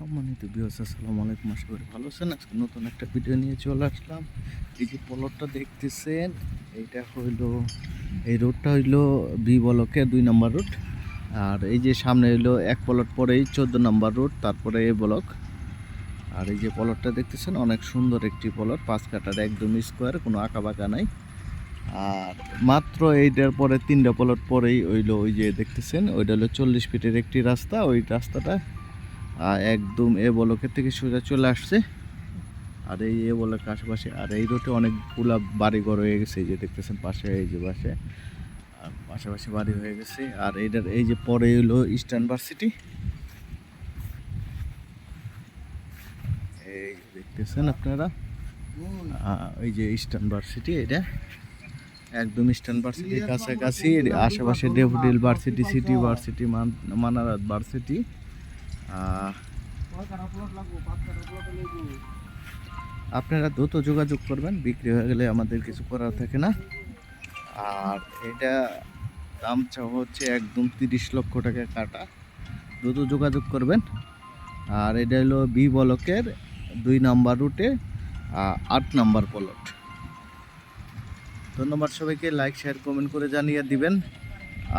সম্মানিত ভিউয়ার্স, আসসালামু আলাইকুম। আশা করি ভালো আছেন। আজকে নতুন একটা ভিডিও নিয়ে চলে আসলাম। এই যে প্লটটা দেখতেছেন, এইটা হইলো, এই রোডটা হইলো বি ব্লকের 2 নম্বর রোড। আর এই যে সামনে হইলো এক প্লট পরেই 14 নম্বর রোড, তারপরে এ ব্লক। আর এই যে প্লটটা দেখতেছেন, অনেক সুন্দর একটি প্লট, 5 কাঠার, একদম স্কোয়ার, কোনো আঁকা বাঁকা নাই। আর মাত্র এইটার পরে 3টা প্লট পরেই হইলো ওই যে দেখতেছেন, ওইটা হলো 40 ফিটের একটি রাস্তা। ওই রাস্তাটা একদম এ ব্লকের থেকে সোজা চলে আসছে। আর এই এ ব্লকের আশেপাশে, আর এই রোডে অনেকগুলা বাড়িঘর হয়ে গেছে, এই যে দেখতেছেন পাশে, এই যে পাশে আর পাশাপাশি বাড়ি হয়ে গেছে। আর এইটার এই যে পরে হলো ইস্টার্ন ভার্সিটি, এই দেখতেছেন আপনারা, এই যে ইস্টার্ন ভার্সিটি, এটা একদম ইস্টার্ন ভার্সিটির কাছাকাছি। আশেপাশে daffodil varsity, city varsity, Manarat varsity. আপনারা দ্রুত যোগাযোগ করবেন, বিক্রি হয়ে গেলে আমাদের কিছু করার থাকে না। আর এটা দাম চাওয়া হচ্ছে একদম 30 লক্ষ টাকা কাটা, দ্রুত যোগাযোগ করবেন। আর এটা হলো বি ব্লকের 2 নাম্বার রুটে 8 নাম্বার প্লট। ধন্যবাদ সবাইকে, লাইক শেয়ার কমেন্ট করে জানিয়ে দিবেন।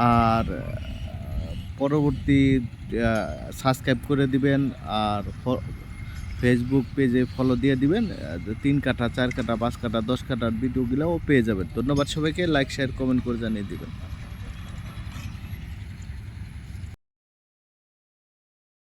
আর পরবর্তী সাবস্ক্রাইব করে দিবেন। আর ফেসবুক পেজে ফলো দিয়ে দিবেন। 3 কাঠা, 4 কাঠা, 5 কাঠা, 10 কাঠার ভিডিওগুলোও পেয়ে যাবেন। ধন্যবাদ সবাইকে, লাইক শেয়ার কমেন্ট করে জানিয়ে দিবেন।